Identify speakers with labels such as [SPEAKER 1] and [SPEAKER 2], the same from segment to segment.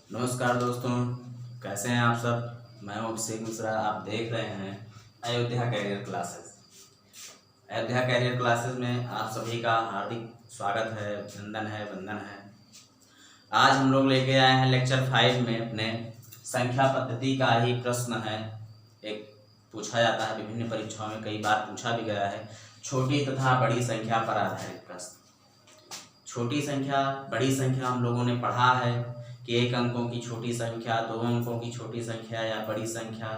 [SPEAKER 1] नमस्कार दोस्तों, कैसे हैं आप सब। मैं हूं अभिषेक मिश्रा। आप देख रहे हैं Ayodhya career classes. Ayodhya career classes में आप सभी का हार्दिक स्वागत है, अभिनंदन है, वंदन है। आज हम लोग लेके आए हैं लेक्चर 5 में अपने संख्या पद्धति का ही प्रश्न है। एक पूछा जाता है, विभिन्न परीक्षाओं में कई बार पूछा भी गया है, छोटी तथा बड़ी संख्या पर आधारित प्रश्न। छोटी संख्या, बड़ी संख्या हम लोगों ने पढ़ा है कि 1 अंकों की छोटी संख्या, 2 अंकों की छोटी संख्या या बड़ी संख्या,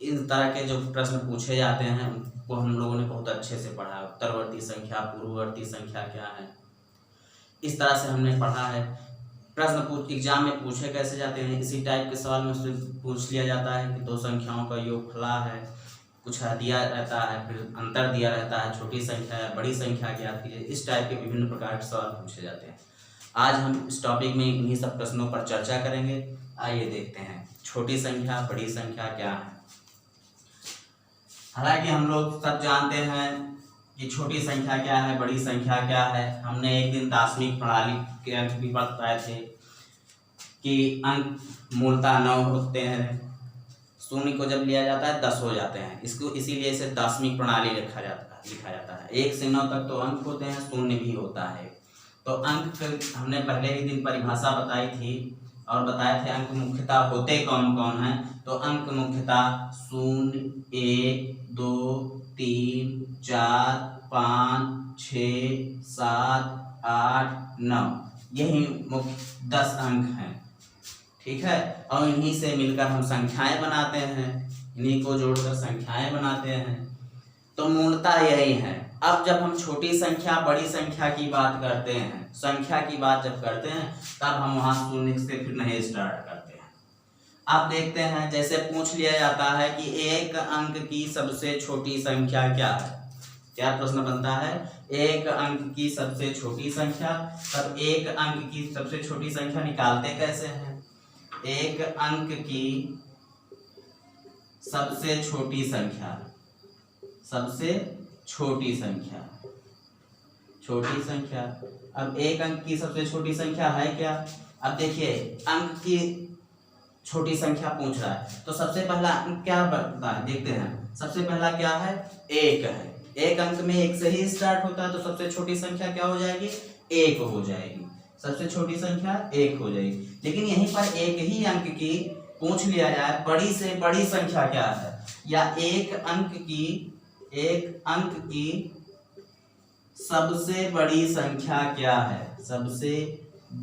[SPEAKER 1] इस तरह के जो प्रश्न पूछे जाते हैं उनको हम लोगों ने बहुत अच्छे से पढ़ा है। उत्तरवर्ती संख्या, पूर्ववर्ती संख्या क्या है, इस तरह से हमने पढ़ा है। प्रश्न एग्जाम में पूछे कैसे जाते हैं, इसी टाइप के सवाल में उससे पूछ लिया जाता है कि 2 संख्याओं का योगफला है, कुछ दिया रहता है, फिर अंतर दिया रहता है, छोटी संख्या या बड़ी संख्या ज्ञात कीजिए। इस टाइप के विभिन्न प्रकार के सवाल पूछे जाते हैं। आज हम इस टॉपिक में इन्हीं सब प्रश्नों पर चर्चा करेंगे। आइए देखते हैं छोटी संख्या, बड़ी संख्या क्या है। हालांकि हम लोग सब जानते हैं कि छोटी संख्या क्या है, बड़ी संख्या क्या है। हमने एक दिन दार्शनिक प्रणाली के अंक भी बताए थे कि अंक मूलतः 9 होते हैं, शून्य को जब लिया जाता है 10 हो जाते हैं। इसको इसीलिए इसे दार्शनिक प्रणाली लिखा जाता है। 1 से 9 तक तो अंक होते हैं, शून्य भी होता है। तो अंक हमने पहले ही दिन परिभाषा बताई थी और बताए थे अंक मुख्यतः होते कौन कौन हैं। तो अंक मुख्यतः 0, 1, 2, 3, 4, 5, 6, 7, 8, 9, यही मुख्य 10 अंक हैं। ठीक है, और इन्हीं से मिलकर हम संख्याएं बनाते हैं, इन्हीं को जोड़कर संख्याएं बनाते हैं। तो मूलतः यही है। अब जब हम छोटी संख्या, बड़ी संख्या की बात करते हैं, संख्या की बात जब करते हैं, तब हम वहां शून्य से फिर नहीं स्टार्ट करते हैं। अब देखते हैं, जैसे पूछ लिया जाता है कि 1 अंक की सबसे छोटी संख्या क्या है। क्या प्रश्न बनता है? 1 अंक की सबसे छोटी संख्या। तब 1 अंक की सबसे छोटी संख्या निकालते कैसे हैं? 1 अंक की सबसे छोटी संख्या, सबसे छोटी संख्या, छोटी संख्या। अब 1 अंक की सबसे छोटी संख्या है क्या? अब देखिए, अंक की छोटी संख्या पूछ रहा है, तो सबसे पहला अंक क्या बनता है देखते हैं। सबसे पहला क्या है? 1 है। 1 अंक में 1 से ही स्टार्ट होता है, तो सबसे छोटी संख्या क्या हो जाएगी? 1 हो जाएगी। सबसे छोटी संख्या 1 हो जाएगी। लेकिन यहीं पर एक ही अंक की पूछ लिया जाए, बड़ी से बड़ी संख्या क्या है, या 1 अंक की सबसे बड़ी संख्या क्या है। सबसे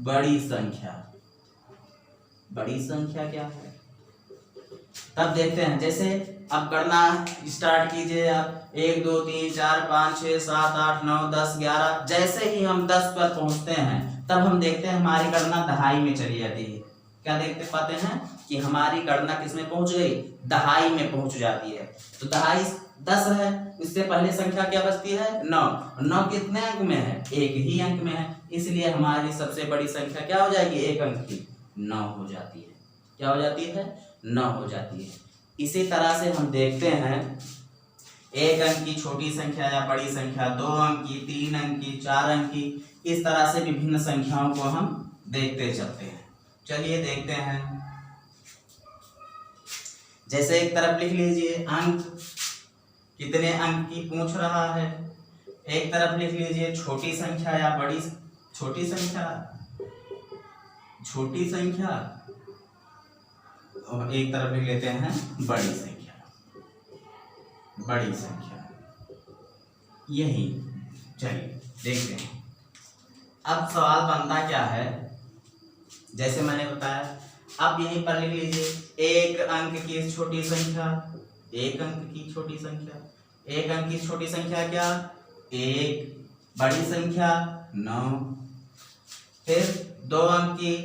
[SPEAKER 1] बड़ी संख्या, बड़ी संख्या क्या है, तब देखते हैं। जैसे अब गणना स्टार्ट कीजिए आप, 1 2 3 4 5 6 7 8 9 10 11। जैसे ही हम 10 पर पहुंचते हैं, तब हम देखते हैं हमारी गणना दहाई में चली जाती है। क्या देखते पाते हैं कि हमारी गणना किसमें पहुंच गई? दहाई में पहुंच जाती है। तो दहाई 10 है, इससे पहले संख्या क्या बचती है? 9। 9 कितने अंक में है? 1 ही अंक में है, इसलिए हमारी सबसे बड़ी संख्या क्या हो जाएगी? 1 अंक की 9 हो जाती है। क्या हो जाती है? 9 हो जाती है। इसी तरह से हम देखते हैं 1 अंक की छोटी संख्या या बड़ी संख्या, 2 अंक की, 3 अंक की, 4 अंक की, इस तरह से विभिन्न संख्याओं को हम देखते चलते हैं। चलिए देखते हैं। जैसे एक तरफ लिख लीजिए, अंक कितने अंक की पूछ रहा है। एक तरफ लिख लीजिए छोटी संख्या या बड़ी, छोटी संख्या, छोटी संख्या, और एक तरफ लिख लेते हैं बड़ी संख्या, बड़ी संख्या। यही, चलिए देखते हैं। अब सवाल बनता क्या है, जैसे मैंने बताया, अब यहीं पर लिख लीजिए 1 अंक की छोटी संख्या, 1 अंक की छोटी संख्या, 1 अंक की छोटी संख्या क्या? 1, बड़ी संख्या 9। फिर 2 अंक की,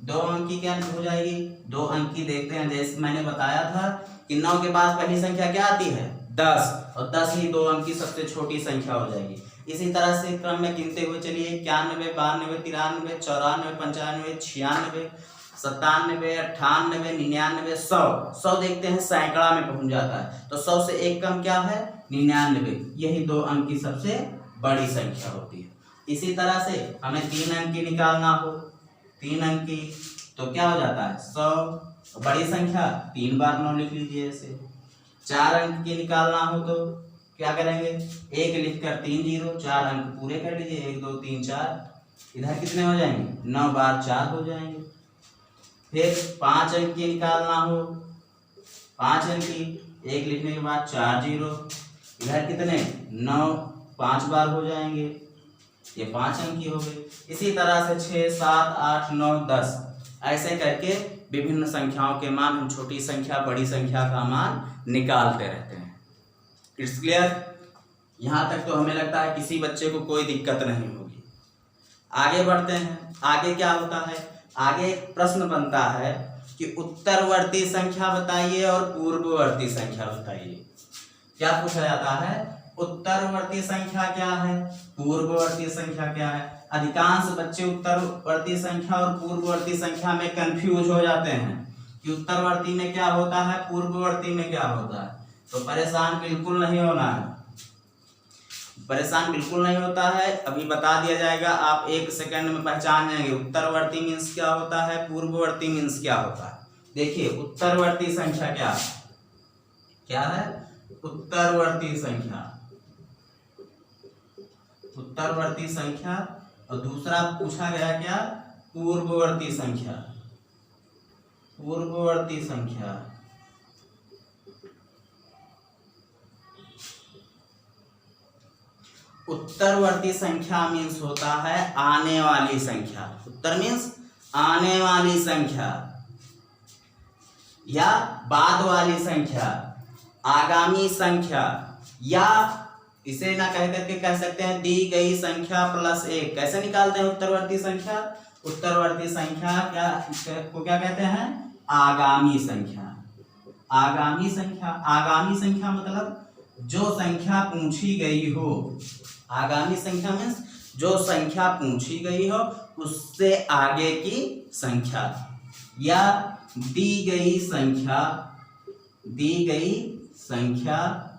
[SPEAKER 1] 2 अंक की क्या हो जाएगी? 2 अंक की देखते हैं। जैसे मैंने बताया था कि 9 के बाद पहली संख्या क्या आती है? 10, और 10 ही 2 अंक की सबसे छोटी संख्या हो जाएगी। इसी तरह से क्रम में गिनते हुए चलिए, 91, 92, 93, 94, 95, 96, 97, 98, 99, 100। 100 देखते हैं सैकड़ा में पहुंच जाता है, तो 100 से एक कम क्या है? 99। यही 2 अंक की सबसे बड़ी संख्या होती है। इसी तरह से हमें 3 अंक की निकालना हो, 3 अंक की, तो क्या हो जाता है 100। बड़ी संख्या 3 बार 9 लिख लीजिए ऐसे। 4 अंक की निकालना हो तो क्या करेंगे, 1 लिखकर 3 जीरो, 4 अंक पूरे कर लीजिए, 1 2 3 4। इधर कितने हो जाएंगे, 9 बार 4 हो जाएंगे। फिर 5 अंक की निकालना हो, 5 अंक की, 1 लिखने के बाद 4 जीरो, इधर कितने 9 5 बार हो जाएंगे, ये 5 अंक की हो गई। इसी तरह से 6 7 8 9 10 ऐसे करके विभिन्न संख्याओं के मान हम छोटी संख्या बड़ी संख्या का मान निकालते रहते हैं। It's clear? यहाँ तक तो हमें लगता है किसी बच्चे को कोई दिक्कत नहीं होगी। आगे बढ़ते हैं। आगे क्या होता है, आगे एक प्रश्न बनता है कि उत्तरवर्ती संख्या बताइए और पूर्ववर्ती संख्या बताइए। क्या पूछा जाता है, उत्तरवर्ती संख्या क्या है, पूर्ववर्ती संख्या क्या है। अधिकांश बच्चे उत्तरवर्ती संख्या और पूर्ववर्ती संख्या में कंफ्यूज हो जाते हैं कि उत्तरवर्ती में क्या होता है, पूर्ववर्ती में क्या होता है। तो परेशान बिल्कुल नहीं होना है, परेशान बिल्कुल नहीं होता है। अभी बता दिया जाएगा, आप 1 सेकंड में पहचान जाएंगे उत्तरवर्ती मीन्स क्या होता है, पूर्ववर्ती मीन्स क्या होता है। देखिए उत्तरवर्ती संख्या क्या है, उत्तरवर्ती संख्या, उत्तरवर्ती संख्या। और दूसरा पूछा गया क्या, पूर्ववर्ती संख्या, पूर्ववर्ती संख्या। उत्तरवर्ती संख्या मीन्स होता है आने वाली संख्या। उत्तर मीन्स आने वाली संख्या या बाद वाली संख्या, आगामी संख्या, या इसे ना कह करके कह सकते हैं दी गई संख्या प्लस 1। कैसे निकालते हैं उत्तरवर्ती संख्या, उत्तरवर्ती संख्या क्या कहते हैं, आगामी संख्या। आगामी संख्या, आगामी संख्या मतलब जो संख्या पूछी गई हो। आगामी संख्या मीन्स जो संख्या पूछी गई हो उससे आगे की संख्या, या दी गई संख्या, दी गई संख्या,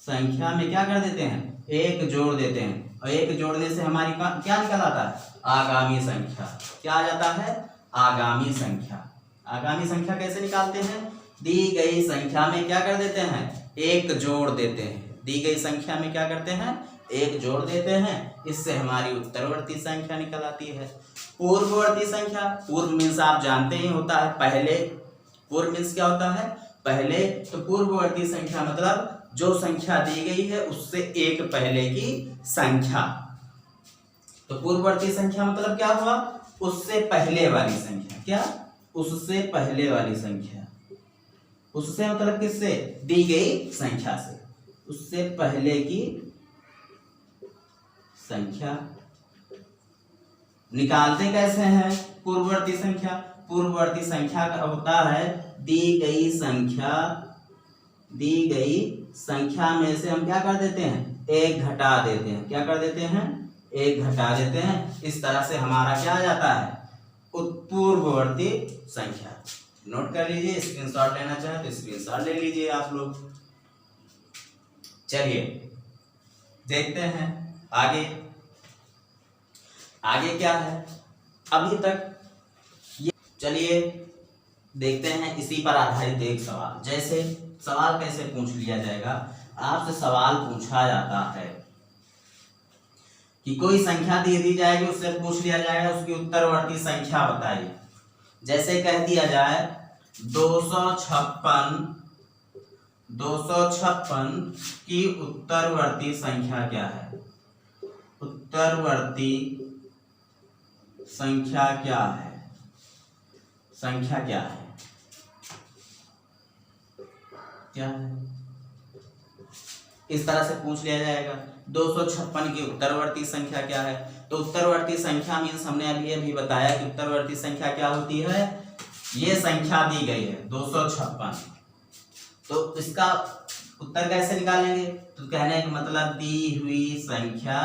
[SPEAKER 1] संख्या में क्या कर देते हैं, 1 जोड़ देते हैं, और 1 जोड़ने से हमारी क्या निकल आता है, आगामी संख्या। क्या आ जाता है, आगामी संख्या। आगामी संख्या कैसे निकालते हैं, दी गई संख्या में क्या कर देते हैं, 1 जोड़ देते हैं। दी गई संख्या में क्या करते हैं, 1 जोड़ देते हैं, इससे हमारी उत्तरवर्ती संख्या निकल आती है। पूर्ववर्ती संख्या, पूर्व मीन्स आप जानते ही होता है पहले। पूर्व मीन्स क्या होता है, पहले। तो पूर्ववर्ती संख्या मतलब जो संख्या दी गई है उससे 1 पहले की संख्या। तो पूर्ववर्ती संख्या मतलब क्या हुआ, उससे पहले वाली संख्या। क्या, उससे पहले वाली संख्या। उससे मतलब किससे, दी गई संख्या से, उससे पहले की संख्या। निकालते कैसे हैं पूर्ववर्ती संख्या, पूर्ववर्ती संख्या का होता है दी गई संख्या, दी गई संख्या में से हम क्या कर देते हैं, 1 घटा देते हैं। क्या कर देते हैं, 1 घटा देते हैं। इस तरह से हमारा क्या आ जाता है, पूर्ववर्ती संख्या। नोट कर लीजिए, स्क्रीनशॉट लेना चाहे तो स्क्रीनशॉट ले लीजिए आप लोग। चलिए देखते हैं आगे। आगे क्या है अभी तक ये, चलिए देखते हैं इसी पर आधारित एक सवाल। जैसे सवाल कैसे पूछ लिया जाएगा, आपसे सवाल पूछा जाता है कि कोई संख्या दे दी जाएगी, उससे पूछ लिया जाएगा उसकी उत्तरवर्ती संख्या बताइए। जैसे कह दिया जाए 256 की उत्तरवर्ती संख्या क्या है, उत्तरवर्ती संख्या क्या है, संख्या क्या है, क्या है, इस तरह से पूछ लिया जाएगा। 256 की उत्तरवर्ती संख्या क्या है। तो उत्तरवर्ती संख्या मीन्स हमने अभी बताया कि उत्तरवर्ती संख्या क्या होती है, ये संख्या दी गई है 256, तो इसका उत्तर कैसे निकालेंगे, तो कहने का मतलब दी हुई संख्या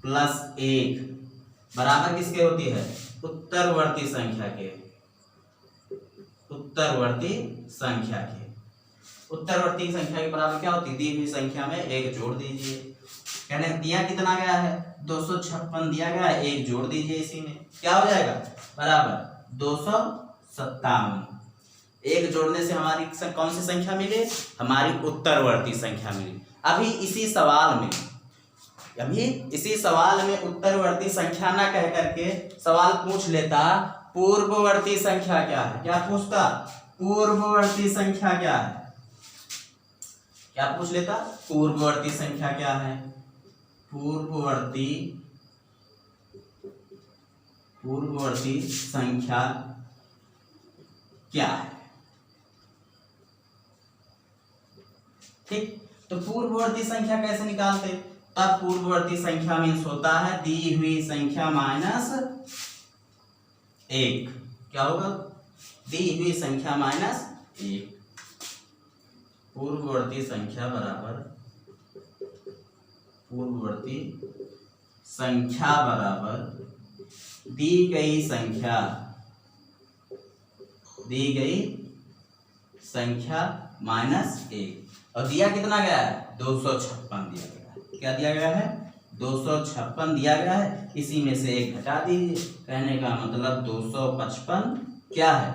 [SPEAKER 1] प्लस 1 बराबर किसके होती है, उत्तरवर्ती संख्या के, उत्तरवर्ती संख्या के। उत्तरवर्ती संख्या के बराबर क्या होती है, दी हुई संख्या में 1 जोड़ दीजिए। कहने दिया कितना गया है 256 दिया गया है, एक जोड़ दीजिए इसी में, क्या हो जाएगा बराबर 257। एक जोड़ने से हमारी कौन सी संख्या मिली, हमारी उत्तरवर्ती संख्या मिली। अभी इसी सवाल में उत्तरवर्ती संख्या ना कह करके सवाल पूछ लेता पूर्ववर्ती संख्या क्या है, क्या पूछता पूर्ववर्ती संख्या क्या है, क्या पूछ लेता पूर्ववर्ती संख्या क्या है, पूर्ववर्ती संख्या क्या है। ठीक, तो पूर्ववर्ती संख्या कैसे निकालते, तब पूर्ववर्ती संख्या मीन्स होता है दी हुई संख्या माइनस 1, क्या होगा दी हुई संख्या माइनस 1। पूर्ववर्ती संख्या बराबर दी गई संख्या माइनस 1, और दिया कितना गया है 256 दिया गया है, क्या दिया गया है 256 दिया गया है, इसी में से 1 घटा दीजिए, कहने का मतलब 255 क्या है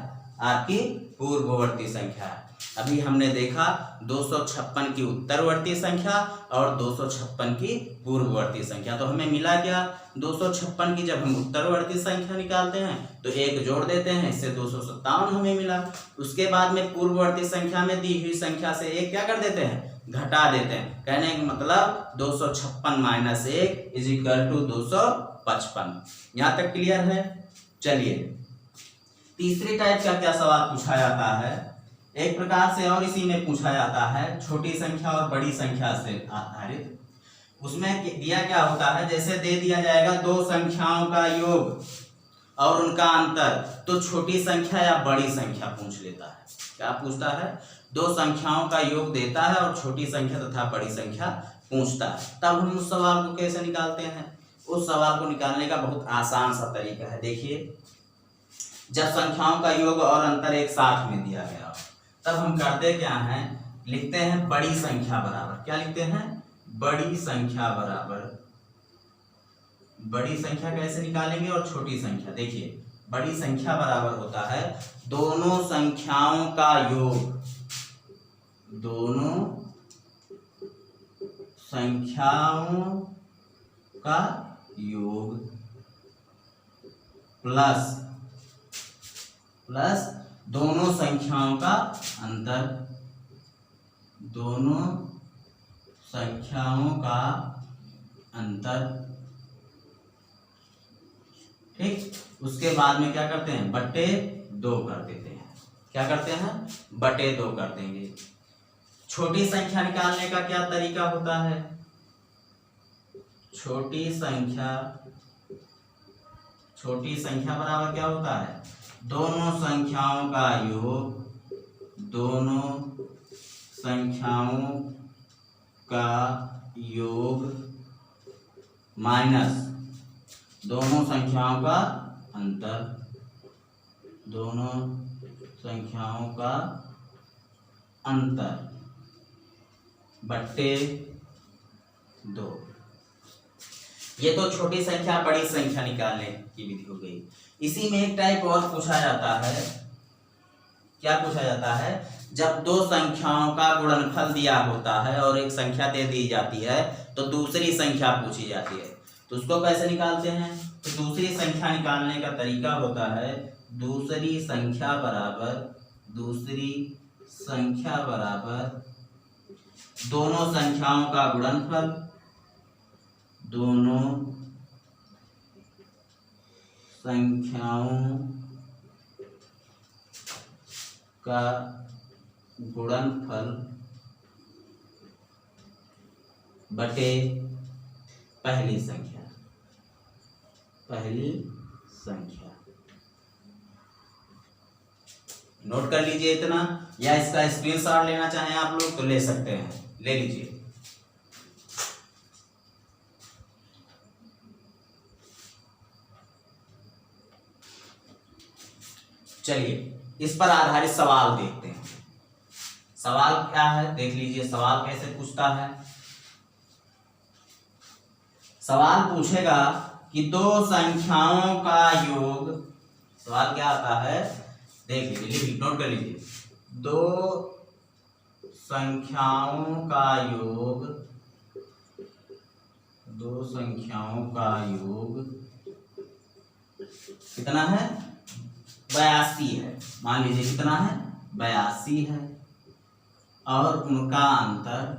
[SPEAKER 1] आपकी पूर्ववर्ती संख्या है। अभी हमने देखा 256 की उत्तरवर्ती संख्या और 256 की पूर्ववर्ती संख्या, तो हमें मिला क्या 256 की जब हम उत्तरवर्ती संख्या निकालते हैं तो एक जोड़ देते हैं, इससे 257 हमें मिला। उसके बाद में पूर्ववर्ती संख्या में दी हुई संख्या से एक क्या कर देते हैं घटा देते हैं, कहने का मतलब 256 माइनस 1 इज इक्वल टू 255। यहाँ तक क्लियर है। चलिए तीसरी टाइप का क्या सवाल पूछा जाता है, एक प्रकार से और इसी में पूछा जाता है छोटी संख्या और बड़ी संख्या से आधारित। उसमें दिया क्या होता है, जैसे दे दिया जाएगा दो संख्याओं का योग और उनका अंतर, तो छोटी संख्या या बड़ी संख्या पूछ लेता है। क्या पूछता है, दो संख्याओं का योग देता है और छोटी संख्या तथा बड़ी संख्या पूछता है। तब हम उस सवाल को कैसे निकालते हैं, उस सवाल को निकालने का बहुत आसान सा तरीका है। देखिए जब संख्याओं का योग और अंतर एक साथ में दिया गया तब हम करते क्या हैं, लिखते हैं बड़ी संख्या बराबर, क्या लिखते हैं बड़ी संख्या बराबर, बड़ी संख्या कैसे निकालेंगे और छोटी संख्या, देखिए बड़ी संख्या बराबर होता है दोनों संख्याओं का योग, दोनों संख्याओं का योग प्लस दोनों संख्याओं का अंतर, दोनों संख्याओं का अंतर। ठीक, उसके बाद में क्या करते हैं बटे 2 कर देते हैं, क्या करते हैं बटे 2 कर देंगे। छोटी संख्या निकालने का क्या तरीका होता है, छोटी संख्या बराबर क्या होता है दोनों संख्याओं का योग, दोनों संख्याओं का योग माइनस दोनों संख्याओं का अंतर, दोनों संख्याओं का अंतर बट्टे 2। ये तो छोटी संख्या बड़ी संख्या निकालने की विधि हो गई। इसी में एक टाइप और पूछा जाता है, क्या पूछा जाता है, जब दो संख्याओं का गुणनफल दिया होता है और एक संख्या दे दी जाती है तो दूसरी संख्या पूछी जाती है, तो उसको कैसे निकालते हैं, तो दूसरी संख्या निकालने का तरीका होता है दूसरी संख्या बराबर दोनों संख्याओं का गुणनफल, दोनों संख्याओं का गुणनफल बटे पहली संख्या। नोट कर लीजिए इतना, या इसका स्क्रीनशॉट लेना चाहें आप लोग तो ले सकते हैं, ले लीजिए। चलिए इस पर आधारित सवाल देखते हैं। सवाल क्या है देख लीजिए, सवाल कैसे पूछता है। सवाल पूछेगा कि दो संख्याओं का योग, सवाल क्या आता है देख लीजिए, नोट कर लीजिए, दो संख्याओं का योग, दो संख्याओं का योग कितना है 82 है, मान लीजिए कितना है 82 है, और उनका अंतर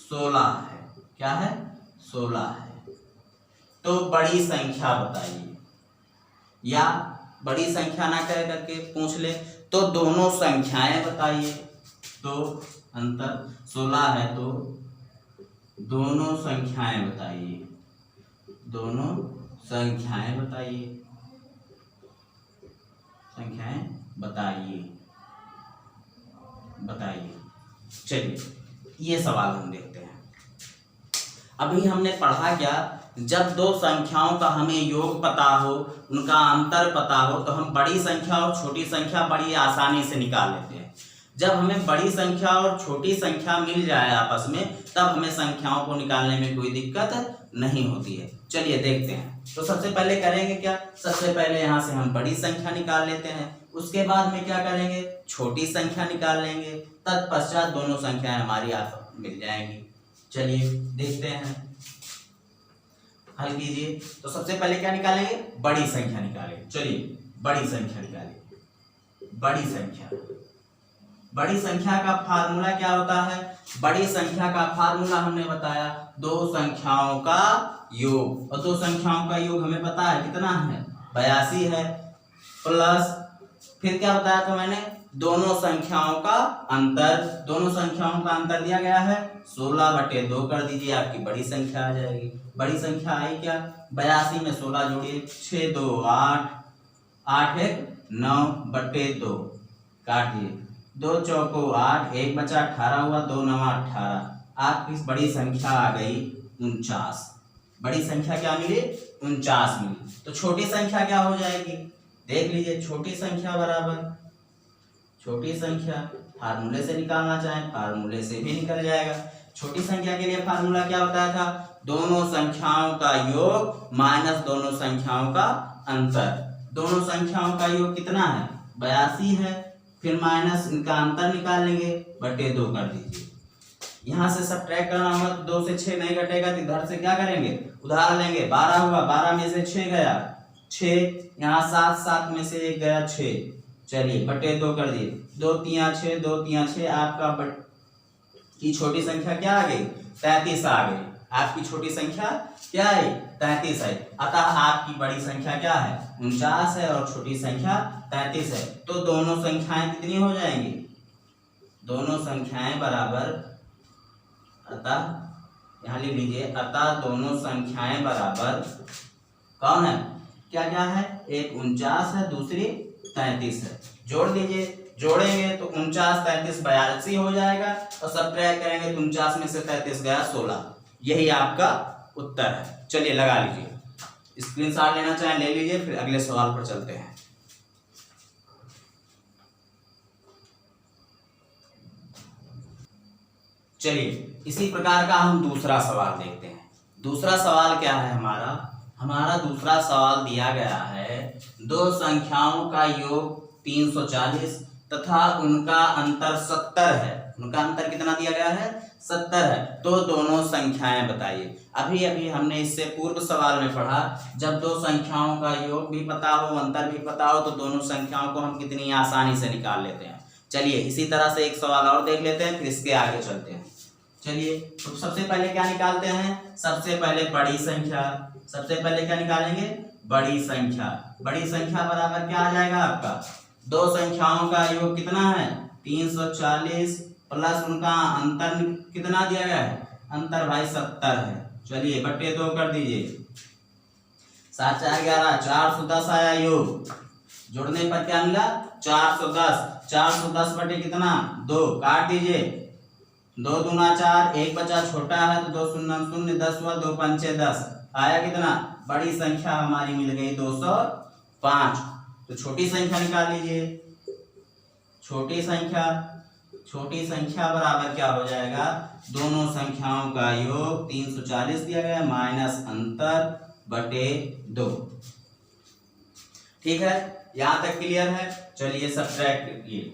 [SPEAKER 1] 16 है। क्या है 16 है। तो बड़ी संख्या बताइए, या बड़ी संख्या ना कह करके पूछ ले तो दोनों संख्याएं बताइए। तो अंतर 16 है तो दोनों संख्याएं बताइए, दोनों संख्याएं बताइए, संख्याएं बताइए, बताइए। चलिए ये सवाल हम देखते हैं। अभी हमने पढ़ा क्या, जब दो संख्याओं का हमें योग पता हो, उनका अंतर पता हो, तो हम बड़ी संख्या और छोटी संख्या बड़ी आसानी से निकाल लेते हैं। जब हमें बड़ी संख्या और छोटी संख्या मिल जाए आपस में, तब हमें संख्याओं को निकालने में कोई दिक्कत नहीं होती है। चलिए देखते हैं। तो सबसे पहले करेंगे क्या, सबसे पहले यहाँ से हम बड़ी संख्या निकाल लेते हैं, उसके बाद में क्या करेंगे, छोटी संख्या निकाल लेंगे, तत्पश्चात दोनों संख्याएं हमारी आपस में मिल जाएंगी। चलिए देखते हैं, हल कीजिए। तो सबसे पहले क्या निकालेंगे, बड़ी संख्या निकालेंगे। चलिए बड़ी संख्या निकालेंगे। बड़ी संख्या, बड़ी संख्या का फार्मूला क्या होता है, बड़ी संख्या का फार्मूला हमने बताया दो संख्याओं का योग, और दो संख्याओं का योग हमें पता है कितना है 82 है, प्लस फिर क्या बताया था मैंने, दोनों संख्याओं का अंतर, दोनों संख्याओं का अंतर दिया गया है 16/2 कर दीजिए, आपकी बड़ी संख्या आ जाएगी। बड़ी संख्या आई क्या, 82 में 16 जोड़िए, 6 2 8, 8 1 9/2 काट दिए, 2 चौको 8, 1 बचा 18 हुआ, 2 9 18, आपकी बड़ी संख्या आ गई 49। बड़ी संख्या क्या मिली 49 मिली। तो छोटी संख्या क्या हो जाएगी, देख लीजिए, छोटी संख्या बराबर, छोटी संख्या फार्मूले से निकालना चाहें फार्मूले से भी निकल जाएगा। छोटी संख्या के लिए फार्मूला क्या बताया था, दोनों संख्याओं का योग माइनस दोनों संख्याओं का अंतर। दोनों संख्याओं का योग कितना है 82 है, फिर माइनस इनका अंतर निकाल लेंगे, बटे 2 कर दीजिए। यहाँ से सब्ट्रैक्ट करना होगा तो 2 से 6 नहीं घटेगा, तो इधर से क्या करेंगे उधार लेंगे, 12 हुआ, 12 में से 6 गया 6, यहाँ 7 7 में से 1 गया 6, चलिए बटे 2 कर दिए, 2 3 6, 2 3 6, आपका की छोटी संख्या क्या आ गई 33 आ गई, आपकी छोटी संख्या क्या है 33 है। अतः आपकी बड़ी संख्या क्या है 49 है और छोटी संख्या 33 है। तो दोनों संख्याएं कितनी हो जाएंगी, दोनों संख्याएं बराबर, अतः यहाँ लिख लीजिए, अतः दोनों संख्याएं बराबर कौन है, क्या क्या है, एक 49 है, दूसरी 33 है। जोड़ दीजिए, जोड़ेंगे तो 49 33 82 हो जाएगा, और सब्ट्रैक्ट करेंगे तो 49 में से 33 गया 16। यही आपका उत्तर है। चलिए लगा लीजिए, स्क्रीनशॉट लेना चाहें ले लीजिए, फिर अगले सवाल पर चलते हैं। चलिए इसी प्रकार का हम दूसरा सवाल देखते हैं। दूसरा सवाल क्या है हमारा दूसरा सवाल दिया गया है, दो संख्याओं का योग 340 तथा उनका अंतर 70 है। उनका अंतर कितना दिया गया है 70 है। तो दोनों संख्याएं बताइए। अभी अभी हमने इससे पूर्व सवाल में पढ़ा, जब दो संख्याओं का योग भी पता हो अंतर भी पता हो तो दोनों संख्याओं को हम कितनी आसानी से निकाल लेते हैं। चलिए इसी तरह से एक सवाल और देख लेते हैं, फिर इसके आगे चलते हैं। चलिए तो सबसे पहले क्या निकालते हैं, सबसे पहले बड़ी संख्या, सबसे पहले क्या निकालेंगे बड़ी संख्या। बड़ी संख्या बराबर क्या आ जाएगा आपका, दो संख्याओं का योग कितना है 340 प्लस उनका अंतर कितना दिया गया है, अंतर भाई 70 है। चलिए बटे 2 कर दीजिए, 7 4 11 410 आया योग, जोड़ने पर क्या मिला 410, 410 बटे कितना 2, काट दीजिए, 2 दूना 4, 1 बचा छोटा है तो 2 शून्य 0, 10 हुआ, 2 पंचे 10, आया कितना, बड़ी संख्या हमारी मिल गई 205। तो छोटी संख्या निकाल लीजिए, छोटी संख्या बराबर क्या हो जाएगा, दोनों संख्याओं का योग 340 दिया गया माइनस अंतर बटे 2। ठीक है, यहां तक क्लियर है। चलिए सब्ट्रैक्ट कीजिए,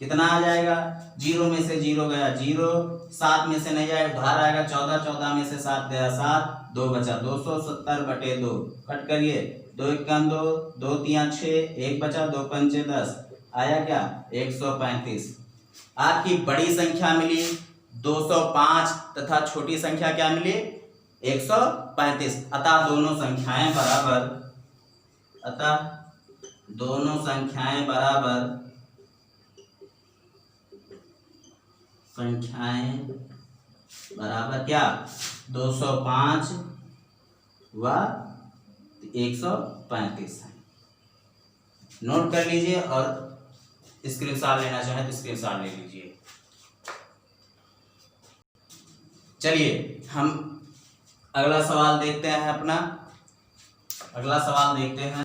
[SPEAKER 1] कितना आ जाएगा, 0 में से 0 गया 0, 7 में से नहीं जाएगा उधार आएगा 14, 14 में से 7 गया 7, 2 बचा 270 बटे 2, कट करिए 2 1 2, 2 3 6, 1 बचा 2 5 10, आया क्या 135। आपकी बड़ी संख्या मिली 205 तथा छोटी संख्या क्या मिली 135। अतः दोनों संख्याएं बराबर क्या 205 व 135 है। नोट कर लीजिए और स्क्रीनशॉट लेना चाहे तो स्क्रीनशॉट ले लीजिए। चलिए हम अगला सवाल देखते हैं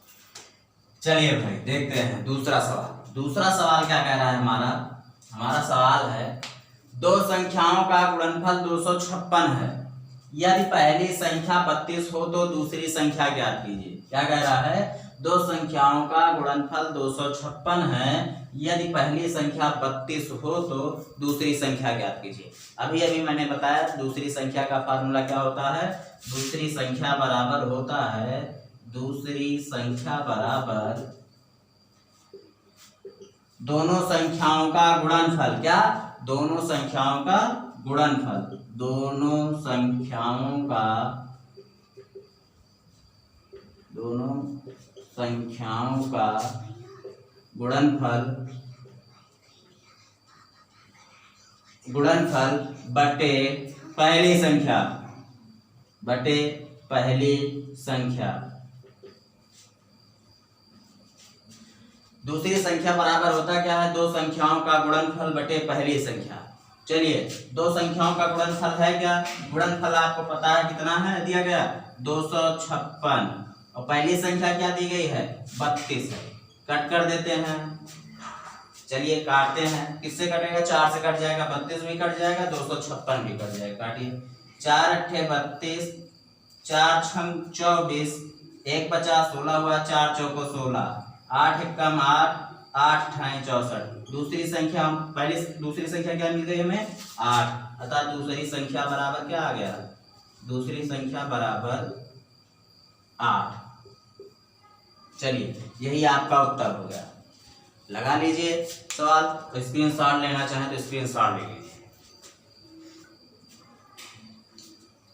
[SPEAKER 1] चलिए भाई देखते हैं दूसरा सवाल क्या कह रहा है हमारा सवाल है, दो संख्याओं का गुणनफल 256 है, यदि पहली संख्या 32 हो तो दूसरी संख्या ज्ञात कीजिए। क्या कह रहा है, दो संख्याओं का गुणनफल 256 है, यदि पहली संख्या 32 हो तो दूसरी संख्या ज्ञात कीजिए। अभी मैंने बताया दूसरी संख्या का फार्मूला क्या होता है, दूसरी संख्या बराबर दोनों संख्याओं का गुणनफल। क्या, दोनों संख्याओं का गुणनफल बटे पहली संख्या। दूसरी संख्या बराबर होता क्या है, दो संख्याओं का गुणनफल बटे पहली संख्या। चलिए दो संख्याओं का गुणनफल है क्या, गुणनफल आपको पता है कितना है, दिया गया 256 और पहली संख्या क्या दी गई है 32 है। कट कर देते हैं, चलिए काटते हैं, किससे कटेगा 4 से कट जाएगा, 32 भी कट जाएगा 256 भी कट जाएगा। काटिए 4 8 32, 4 6 24, 1 बचा 16 हुआ, 4 चौको 16, 8 एकम 8, 8 ठाई 64। दूसरी संख्या क्या मिल गई हमें 8, अतः दूसरी संख्या बराबर क्या आ गया, दूसरी संख्या बराबर 8। चलिए यही आपका उत्तर हो गया। लगा लीजिए सवाल, तो स्क्रीनशॉट लेना चाहें तो स्क्रीनशॉट ले लीजिए।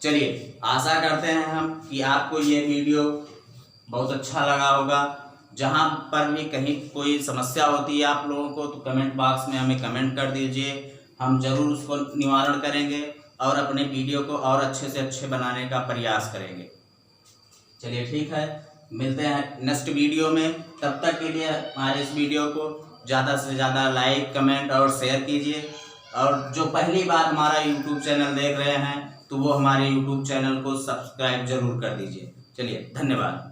[SPEAKER 1] चलिए आशा करते हैं हम कि आपको ये वीडियो बहुत अच्छा लगा होगा। जहां पर भी कहीं कोई समस्या होती है आप लोगों को तो कमेंट बॉक्स में हमें कमेंट कर दीजिए, हम जरूर उसको निवारण करेंगे और अपने वीडियो को और अच्छे से अच्छे बनाने का प्रयास करेंगे। चलिए ठीक है, मिलते हैं नेक्स्ट वीडियो में। तब तक के लिए हमारे इस वीडियो को ज़्यादा से ज़्यादा लाइक कमेंट और शेयर कीजिए, और जो पहली बार हमारा यूट्यूब चैनल देख रहे हैं तो वो हमारे यूट्यूब चैनल को सब्सक्राइब जरूर कर दीजिए। चलिए धन्यवाद।